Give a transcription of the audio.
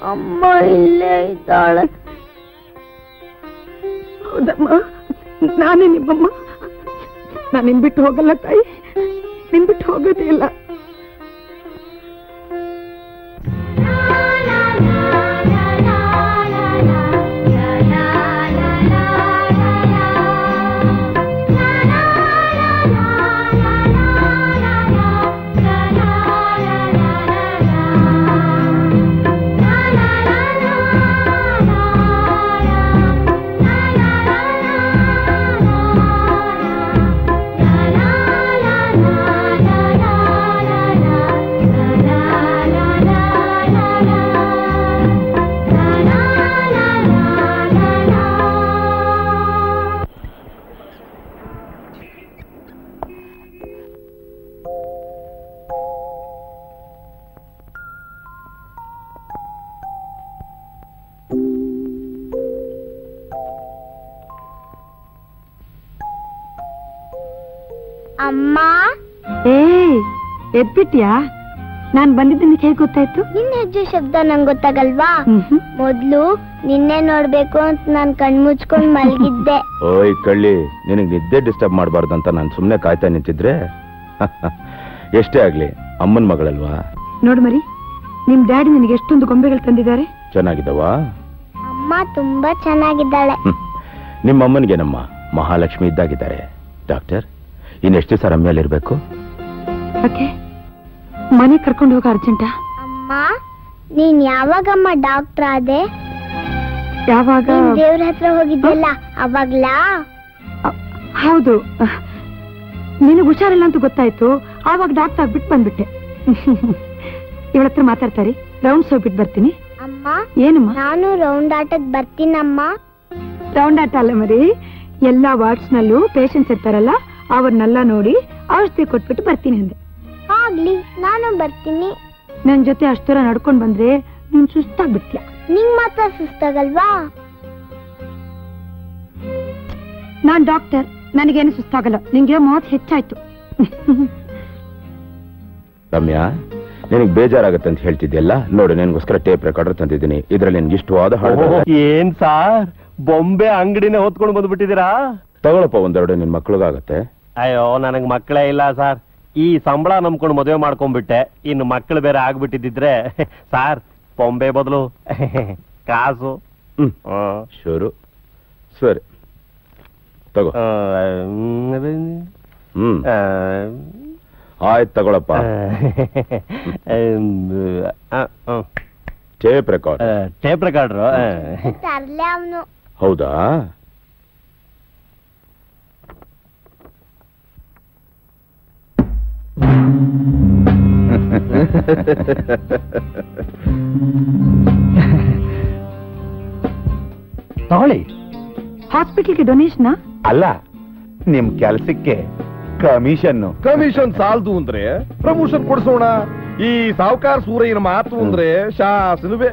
ಅಮ್ಮ ಇಲ್ಲೇ ಇದ್ದಾಳೆ. ಹೌದಮ್ಮ, ನಾನೇ ನಿಮ್ಮಮ್ಮ. ನಾನು ನಿನ್ ಬಿಟ್ಟು ಹೋಗಲ್ಲ ತಾಯಿ, ನಿನ್ ಬಿಟ್ಟು ಹೋಗೋದೇ ಇಲ್ಲ. ಅಮ್ಮ, ಎದ್ಬಿಟ್ಯಾ? ನಾನ್ ಬಂದಿದ್ದೀನಿ ಹೇಗೆ ಗೊತ್ತಾಯ್ತು? ನಿನ್ನ ಹೆಜ್ಜೆ ಶಬ್ದ ನಂಗೆ ಗೊತ್ತಾಗಲ್ವಾ? ಮೊದ್ಲು ನಿನ್ನೆ ನೋಡ್ಬೇಕು ಅಂತ ನಾನ್ ಕಣ್ಮುಚ್ಕೊಂಡ್ ಮಲ್ಗಿದ್ದೆ. ಓಯ್ ಕಳ್ಳಿ, ನಿನಗೆ ನಿದ್ದೆ ಡಿಸ್ಟರ್ಬ್ ಮಾಡಬಾರ್ದು ಅಂತ ನಾನು ಸುಮ್ನೆ ಕಾಯ್ತಾ ನಿಂತಿದ್ರೆ ಎಷ್ಟೇ ಆಗ್ಲಿ ಅಮ್ಮನ್ ಮಗಳಲ್ವಾ? ನೋಡು ಮರಿ, ನಿಮ್ ಡ್ಯಾಡಿ ನಿನಗೆ ಎಷ್ಟೊಂದು ಗೊಂಬೆಗಳು ತಂದಿದ್ದಾರೆ. ಚೆನ್ನಾಗಿದ್ದವಾ? ಅಮ್ಮ ತುಂಬಾ ಚೆನ್ನಾಗಿದ್ದಾಳೆ. ನಿಮ್ಮ ಅಮ್ಮನಿಗೆ ನಮ್ಮ ಮಹಾಲಕ್ಷ್ಮಿ ಇದ್ದಾಗಿದ್ದಾರೆ. ಡಾಕ್ಟರ್, ಇನ್ನೆಷ್ಟು ದಿವಸ ರಮ್ಯಾಲಿರ್ಬೇಕು? ಓಕೆ, ಮನೆ ಕರ್ಕೊಂಡು ಹೋಗ ಅರ್ಜೆಂಟ. ಅಮ್ಮ, ನೀನ್ ಯಾವಾಗಮ್ಮ ಡಾಕ್ಟರ್ ಆದೆ? ಯಾವಾಗ? ದೇವ್ರ ಹತ್ರ ಹೋಗಿದ್ದೆಲ್ಲ ಅವಾಗ್ಲಾ? ಹೌದು, ನಿನಗೆ ಹುಷಾರಿಲ್ಲ ಅಂತ ಗೊತ್ತಾಯ್ತು, ಆವಾಗ ಡಾಕ್ಟರ್ ಆಗ್ಬಿಟ್ಟು ಬಂದ್ಬಿಟ್ಟೆ. ಇವಳ ಹತ್ರ ಮಾತಾಡ್ತಾರೆ, ರೌಂಡ್ಸ್ ಹೋಗ್ಬಿಟ್ಟು ಬರ್ತೀನಿ. ಅಮ್ಮ, ಏನಮ್ಮ? ನಾನು ರೌಂಡ್ ಆಟಕ್ ಬರ್ತೀನಮ್ಮ. ರೌಂಡ್ ಆಟ ಅಲ್ಲ ಮರಿ, ಎಲ್ಲಾ ವಾರ್ಡ್ಸ್ ನಲ್ಲೂ ಪೇಷಂಟ್ಸ್ ಇರ್ತಾರಲ್ಲ, ಅವ್ರನ್ನೆಲ್ಲ ನೋಡಿ ಔಷಧಿ ಕೊಟ್ಬಿಟ್ಟು ಬರ್ತೀನಿ ಅಂದೆ. ಆಗ್ಲಿ, ನಾನು ಬರ್ತೀನಿ. ನನ್ ಜೊತೆ ಅಷ್ಟು ದೂರ ನಡ್ಕೊಂಡ್ ಬಂದ್ರೆ ನೀನ್ ಸುಸ್ತಾಗ್ಬಿಡ್ತೀಯ. ನಿಂಗ್ ಮಾತ್ರ ಸುಸ್ತಾಗಲ್ವಾ? ನಾನ್ ಡಾಕ್ಟರ್, ನನಗೇನು ಸುಸ್ತಾಗಲ್ಲ. ನಿಂಗೆ ಮಾತು ಹೆಚ್ಚಾಯ್ತು. ರಮ್ಯಾ, ನಿನಗೆ ಬೇಜಾರಾಗತ್ತೆ ಅಂತ ಹೇಳ್ತಿದ್ಯಲ್ಲ, ನೋಡು ನಿನ್ಗೋಸ್ಕರ ಟೇಪ್ ರೆಕಾರ್ಡರ್ ತಂದಿದ್ದೀನಿ. ಇದ್ರಲ್ಲಿ ನಿನ್ಗೆ ಇಷ್ಟವಾದ ಹಾಡು. ಏನ್ ಸಾರ್, ಬೊಂಬೆ ಅಂಗಡಿನೇ ಹೊತ್ಕೊಂಡು ಬಂದ್ಬಿಟ್ಟಿದ್ದೀರಾ? ತಗೊಳಪ್ಪ, ಒಂದೆರಡು ನಿನ್ ಮಕ್ಳಿಗಾಗತ್ತೆ. ಅಯ್ಯೋ, ನನಗ್ ಮಕ್ಕಳೇ ಇಲ್ಲ ಸಾರ್. ಈ ಸಂಬಳ ನಂಬ್ಕೊಂಡು ಮದುವೆ ಮಾಡ್ಕೊಂಡ್ಬಿಟ್ಟೆ. ಇನ್ನು ಮಕ್ಕಳು ಬೇರೆ ಆಗ್ಬಿಟ್ಟಿದ್ರೆ ಸಾರ್, ಬೊಂಬೆ ಬದಲು ಕಾಸು. ಶುರು ಸರಿ ತಗೋ. ಆಯ್ತು ತಗೊಳಪ್ಪ. Tape record. ಟೇಪ್ ರೆಕಾರ್ಡ್ರು ತರ್ಲೆ ಅವನು. ಹೌದಾ? ತಗೊಳ್ಳಿ. ಹಾಸ್ಪಿಟಲ್ಗೆ ಡೊನೇಷನ್ ಅಲ್ಲ, ನಿಮ್ ಕೆಲ್ಸಕ್ಕೆ ಕಮಿಷನ್. ಕಮಿಷನ್ ಸಾಲದು ಅಂದ್ರೆ ಪ್ರಮೋಷನ್ ಕೊಡ್ಸೋಣ. ಈ ಸಾವುಕಾರ ಸೂರಯ್ಯನ ಮಾತು ಅಂದ್ರೆ ಶಾಸನವೇ.